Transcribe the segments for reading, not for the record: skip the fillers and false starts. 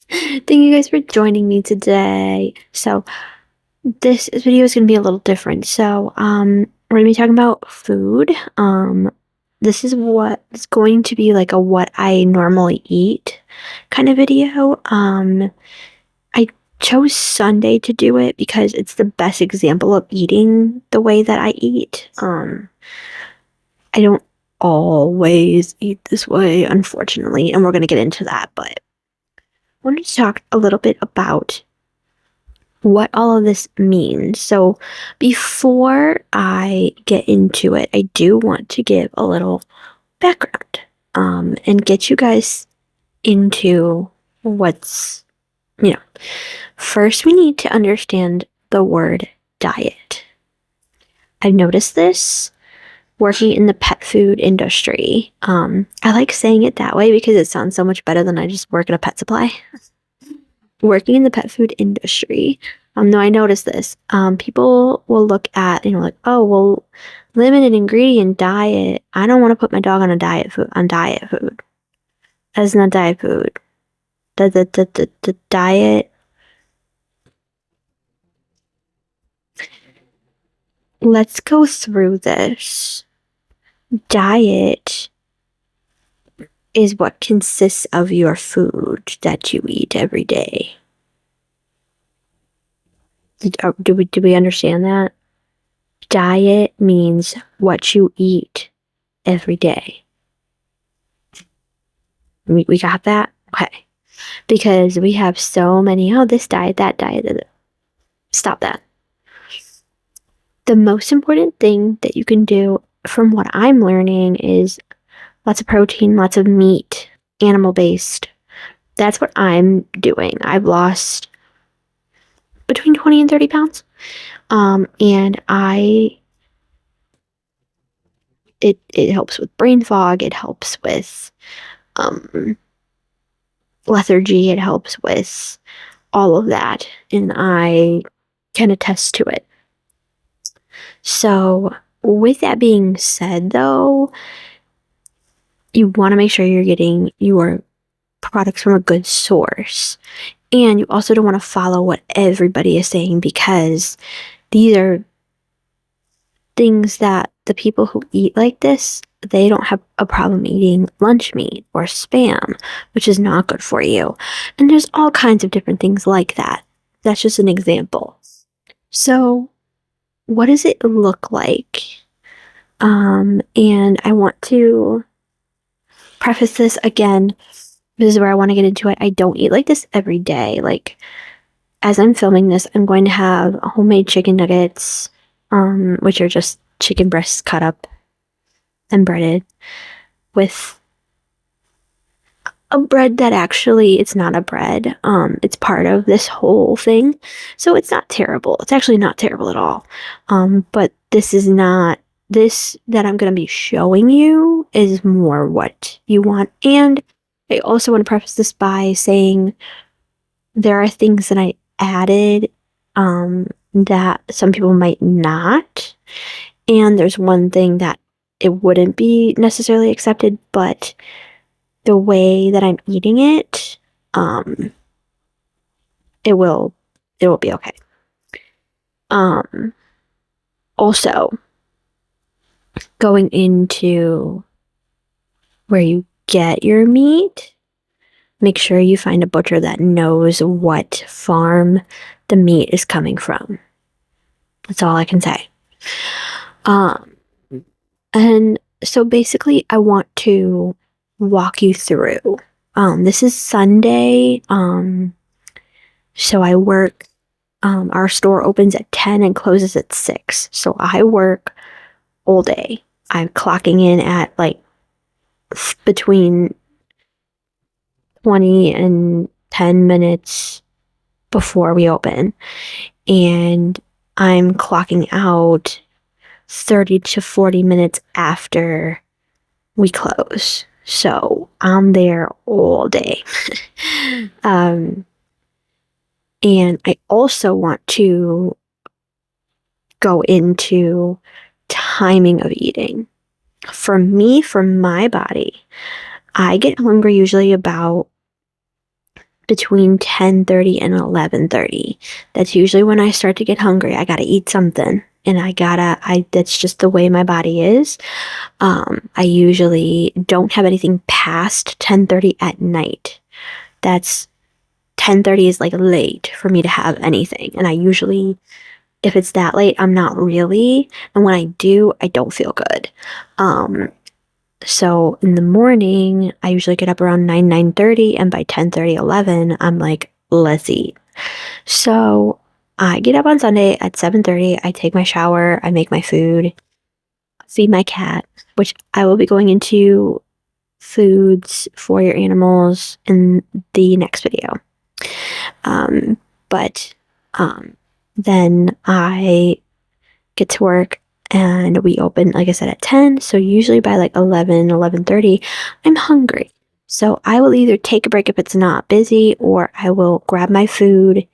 Thank you guys for joining me today. So, this video is going to be a little different. We're going to be talking about food. This is what it's going to be like a what I normally eat kind of video. I chose Sunday to do it because it's the best example of eating the way that I eat. I don't always eat this way, unfortunately, and we're going to get into that, but I wanted to talk a little bit about what all of this means. So, before I get into it, I do want to give a little background and get you guys into what's, you know, first we need to understand the word diet. I've noticed this working in the pet food industry. I like saying it that way because it sounds so much better than I just work at a pet supply. Working in the pet food industry, no, I noticed this. People will look at, like, oh, well, limited ingredient diet. I don't want to put my dog on a diet food. That's not diet food. The diet. Let's go through this. Diet is what consists of your food that you eat every day. Do we understand that? Diet means what you eat every day. We got that? Okay. Because we have so many, this diet, that diet. Stop that. The most important thing that you can do, from what I'm learning, is lots of protein, lots of meat, animal-based. That's what I'm doing. I've lost between 20 and 30 pounds. And it helps with brain fog. It helps with lethargy. It helps with all of that. And I can attest to it. So with that being said, though, you want to make sure you're getting your products from a good source. And you also don't want to follow what everybody is saying, because these are things that the people who eat like this, they don't have a problem eating lunch meat or Spam, which is not good for you. And there's all kinds of different things like that. That's just an example. So what does it look like? And I want to preface this again. This is where I want to get into it. I don't eat like this every day. Like, as I'm filming this, I'm going to have homemade chicken nuggets, which are just chicken breasts cut up and breaded with a bread that actually, it's not a bread. It's part of this whole thing. So it's not terrible. It's actually not terrible at all. But this is not, this that I'm going to be showing you is more what you want. And I also want to preface this by saying there are things that I added that some people might not. And there's one thing that it wouldn't be necessarily accepted, but the way that I'm eating it, it will be okay. Also, going into where you get your meat, make sure you find a butcher that knows what farm the meat is coming from. That's all I can say. And so basically, I want to walk you through. This is Sunday. So I work, our store opens at 10 and closes at 6. So I work all day. I'm clocking in at like between 20 and 10 minutes before we open. And I'm clocking out 30 to 40 minutes after we close. So I'm there all day. And I also want to go into timing of eating. For me, for my body, I get hungry usually about between 10:30 and 11:30. That's usually when I start to get hungry. I gotta eat something. And that's just the way my body is. I usually don't have anything past 10:30 at night. That's 10:30 is like late for me to have anything. And I usually, if it's that late, I'm not really. And when I do, I don't feel good. So in the morning, I usually get up around 9:30, and by 10:30, 11, I'm like, let's eat. So I get up on Sunday at 7:30. I take my shower, I make my food, feed my cat, which I will be going into foods for your animals in the next video. But then I get to work and we open, like I said, at 10. So usually by like 11, 11:30, I'm hungry. So I will either take a break if it's not busy, or I will grab my food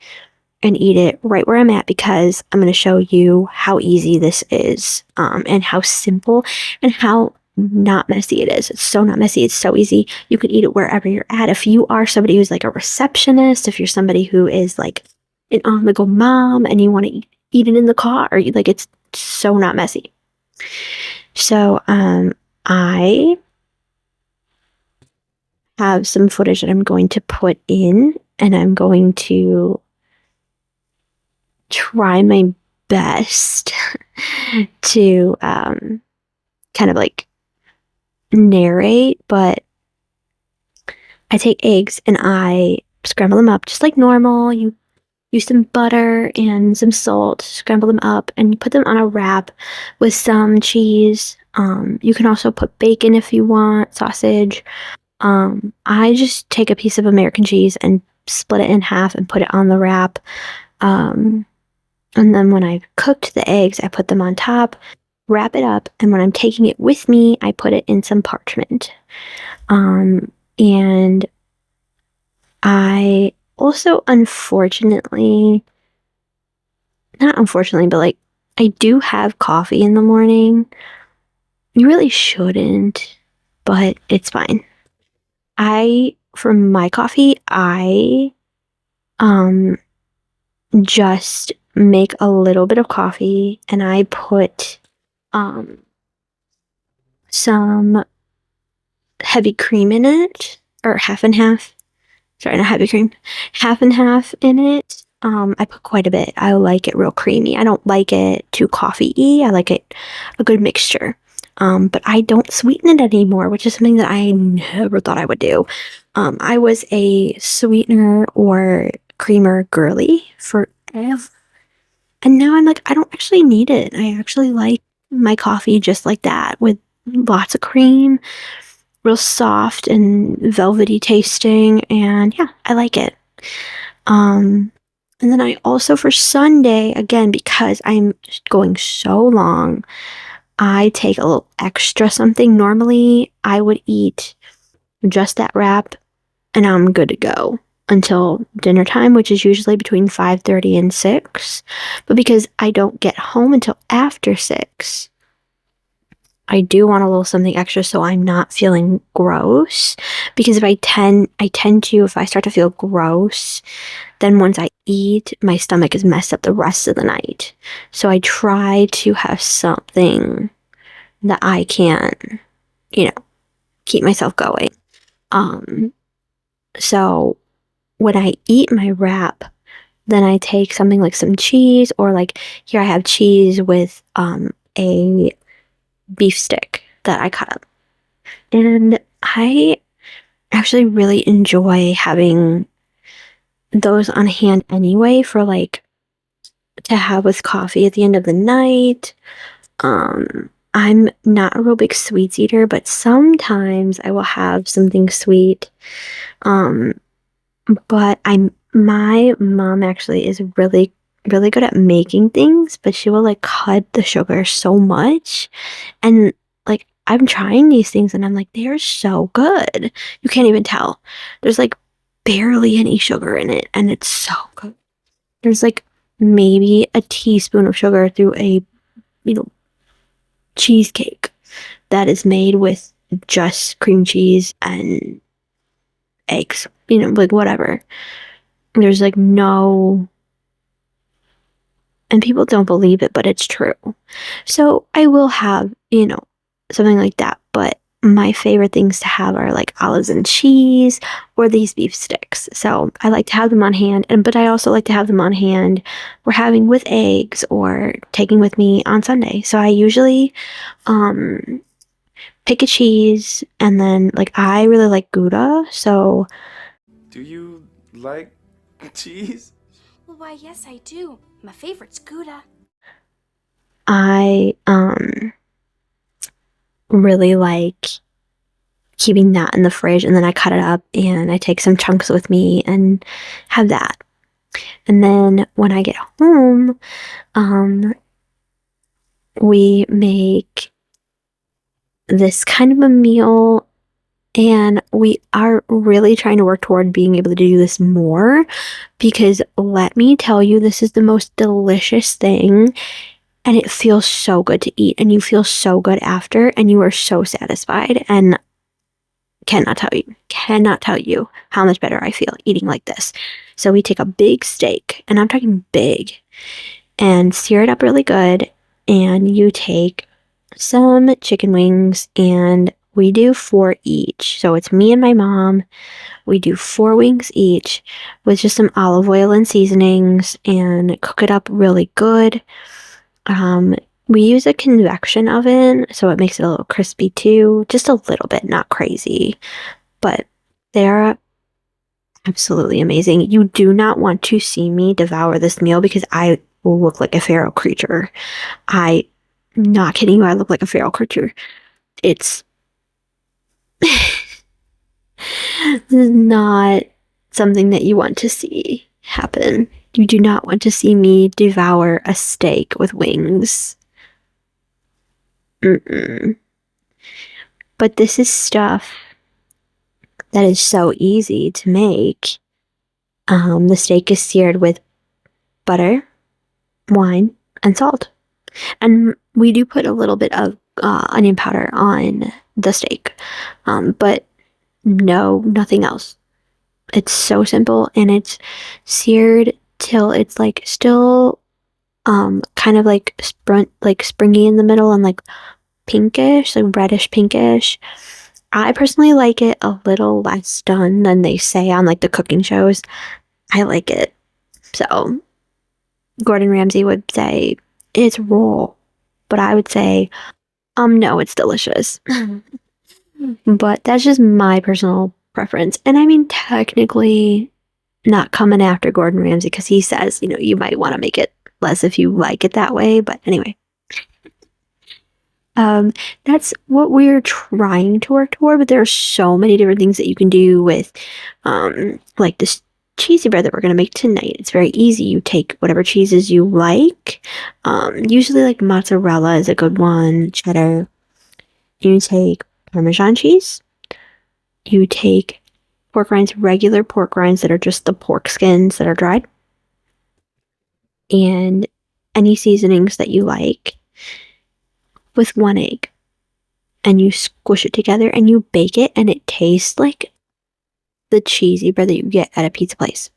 and eat it right where I'm at, because I'm going to show you how easy this is, and how simple and how not messy it is. It's so not messy. It's so easy. You can eat it wherever you're at. If you are somebody who's like a receptionist, if you're somebody who is like an on-the-go mom and you want to eat it in the car, like, it's so not messy. So I have some footage that I'm going to put in, and I'm going to try my best to kind of like narrate, but I take eggs and I scramble them up just like normal. You use some butter and some salt, scramble them up, and you put them on a wrap with some cheese. You can also put bacon if you want, sausage. I just take a piece of American cheese and split it in half and put it on the wrap. And then when I've cooked the eggs, I put them on top, wrap it up, and when I'm taking it with me, I put it in some parchment. And I also, unfortunately, not unfortunately, but like, I do have coffee in the morning. You really shouldn't, but it's fine. For my coffee, I just make a little bit of coffee and I put some heavy cream in it, or half and half. Sorry, not heavy cream, half and half in it. I put quite a bit. I like it real creamy. I don't like it too coffee-y. I like it a good mixture. But I don't sweeten it anymore, which is something that I never thought I would do. I was a sweetener or creamer girly forever. And now I'm like, I don't actually need it. I actually like my coffee just like that, with lots of cream, real soft and velvety tasting, and yeah, I like it. And then I also, for Sunday, again, because I'm going so long, I take a little extra something. Normally, I would eat just that wrap, and I'm good to go until dinner time, which is usually between 5:30 and 6. But because I don't get home until after 6, I do want a little something extra so I'm not feeling gross. Because if I tend to, if I start to feel gross, then once I eat, my stomach is messed up the rest of the night. So I try to have something that I can, keep myself going. So when I eat my wrap, then I take something like some cheese, or like here I have cheese with a beef stick that I cut up. And I actually really enjoy having those on hand anyway, for like to have with coffee at the end of the night. I'm not a real big sweets eater, but sometimes I will have something sweet. But my mom actually is really, really good at making things, but she will like cut the sugar so much. And like, I'm trying these things and I'm like, they're so good. You can't even tell. There's like barely any sugar in it, and it's so good. There's like maybe a teaspoon of sugar through a, cheesecake that is made with just cream cheese and eggs. like whatever. There's like no, and people don't believe it, but it's true. So I will have, something like that. But my favorite things to have are like olives and cheese or these beef sticks. So I like to have them on hand, but I also like to have them on hand for having with eggs or taking with me on Sunday. So I usually um pick a cheese, and then like I really like Gouda, so Do you like cheese? Well, why, yes, I do. My favorite's Gouda. I really like keeping that in the fridge, and then I cut it up and I take some chunks with me and have that. And then when I get home, um we make this kind of a meal, and we are really trying to work toward being able to do this more, because let me tell you, this is the most delicious thing, and it feels so good to eat, and you feel so good after, and you are so satisfied, and cannot tell you how much better I feel eating like this. So we take a big steak, and I'm talking big, and sear it up really good, and you take some chicken wings, and we do 4 each. So it's me and my mom. We do 4 wings each with just some olive oil and seasonings and cook it up really good. Um, we use a convection oven, so it makes it a little crispy too, just a little bit, not crazy, but they're absolutely amazing. You do not want to see me devour this meal because I will look like a feral creature. I'm not kidding you, I look like a feral creature. It's this is not something that you want to see happen. You do not want to see me devour a steak with wings. Mm-mm. But this is stuff that is so easy to make. The steak is seared with butter, wine, and salt. And we do put a little bit of onion powder on the steak, but no, nothing else. It's so simple, and it's seared till it's like still kind of like springy in the middle and like pinkish, like reddish pinkish. I personally like it a little less done than they say on like the cooking shows. I like it. So Gordon Ramsay would say it's raw, but I would say, no, it's delicious. But that's just my personal preference. And I mean, technically, not coming after Gordon Ramsay because he says, you might want to make it less if you like it that way. But anyway, that's what we're trying to work toward. But there are so many different things that you can do with, like this cheesy bread that we're going to make tonight. It's very easy. You take whatever cheeses you like. Usually, like mozzarella is a good one, cheddar. You take Parmesan cheese. You take pork rinds, regular pork rinds that are just the pork skins that are dried, and any seasonings that you like with 1 egg. And you squish it together and you bake it, and it tastes like the cheesy bread that you get at a pizza place.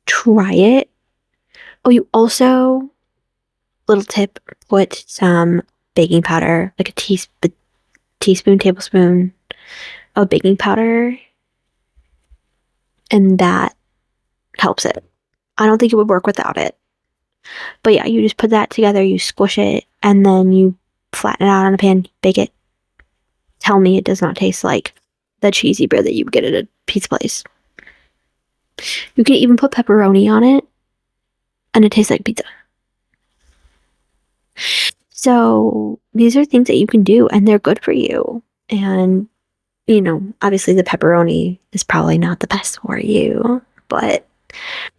Try it. Oh, you also, little tip, put some baking powder, like a teaspoon, tablespoon of baking powder, and that helps it. I don't think it would work without it. But yeah, you just put that together, you squish it, and then you flatten it out on a pan, bake it. Tell me it does not taste like the cheesy bread that you would get at a pizza place. You can even put pepperoni on it, and it tastes like pizza. So these are things that you can do, and they're good for you. And, obviously the pepperoni is probably not the best for you, but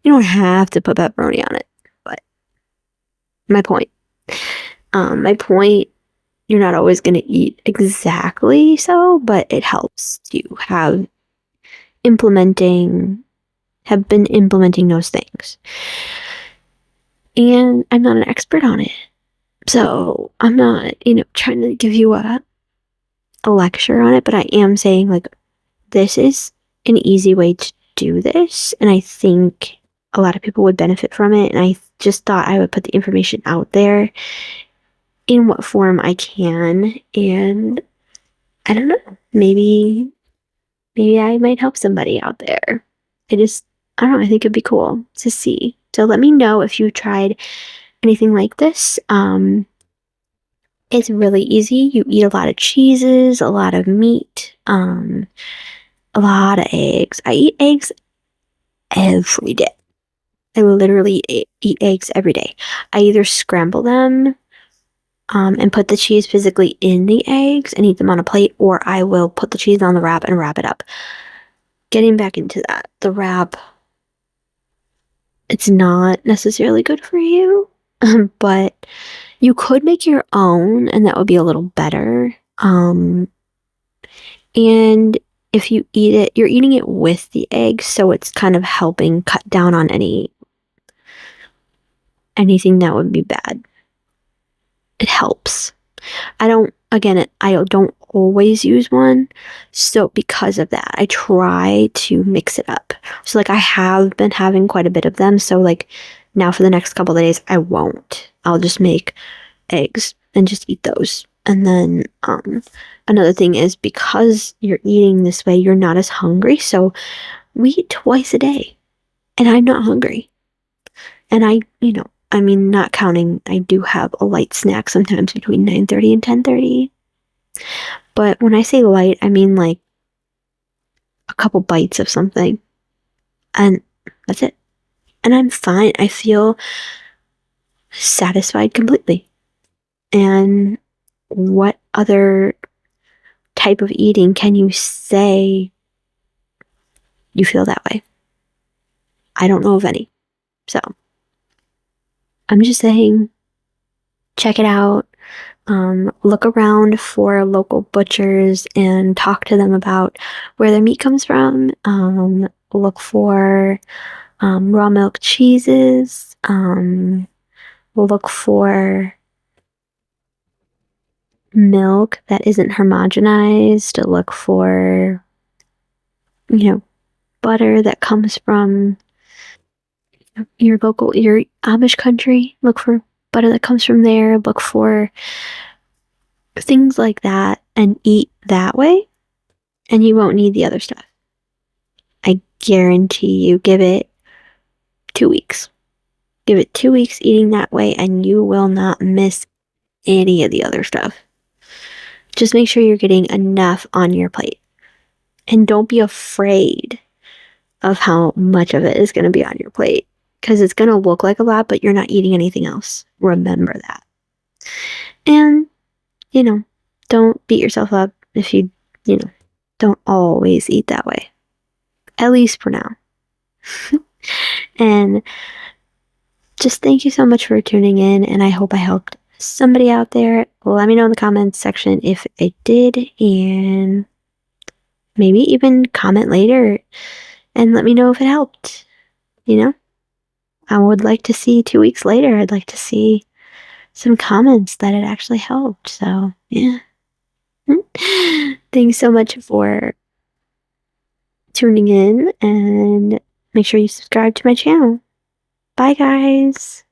you don't have to put pepperoni on it. But my point. You're not always going to eat exactly so, but it helps to have been implementing those things. And I'm not an expert on it. So I'm not, trying to give you a lecture on it, but I am saying like, this is an easy way to do this, and I think a lot of people would benefit from it, and I just thought I would put the information out there in what form I can, and I don't know, maybe I might help somebody out there. I don't know, I think it'd be cool to see. So let me know if you tried anything like this. It's really easy. You eat a lot of cheeses, a lot of meat, a lot of eggs. I eat eggs every day. I literally eat eggs every day. I either scramble them and put the cheese physically in the eggs and eat them on a plate, or I will put the cheese on the wrap and wrap it up. Getting back into that, the wrap, it's not necessarily good for you, but you could make your own, and that would be a little better. And if you eat it, you're eating it with the eggs, so it's kind of helping cut down on anything that would be bad. It helps. I don't always use one, so because of that, I try to mix it up. So like I have been having quite a bit of them, so like now for the next couple of days, I won't. I'll just make eggs and just eat those. And then another thing is, because you're eating this way, you're not as hungry. So we eat twice a day, and I'm not hungry. And not counting, I do have a light snack sometimes between 9:30 and 10:30. But when I say light, I mean like a couple bites of something. And that's it. And I'm fine. I feel satisfied completely. And what other type of eating can you say you feel that way? I don't know of any. So I'm just saying, check it out. Look around for local butchers and talk to them about where their meat comes from. Look for raw milk cheeses. Look for milk that isn't homogenized. Look for, butter that comes from your Amish country. Look for butter that comes from there. Look for things like that and eat that way, and you won't need the other stuff. I guarantee you, give it 2 weeks. Give it 2 weeks eating that way, and you will not miss any of the other stuff. Just make sure you're getting enough on your plate. And don't be afraid of how much of it is going to be on your plate, because it's going to look like a lot, but you're not eating anything else. Remember that. And, don't beat yourself up if you don't always eat that way. At least for now. And just thank you so much for tuning in, and I hope I helped somebody out there. Let me know in the comments section if it did, and maybe even comment later and let me know if it helped. I would like to see 2 weeks later. I'd like to see some comments that it actually helped. So, yeah. Thanks so much for tuning in, and make sure you subscribe to my channel. Bye, guys.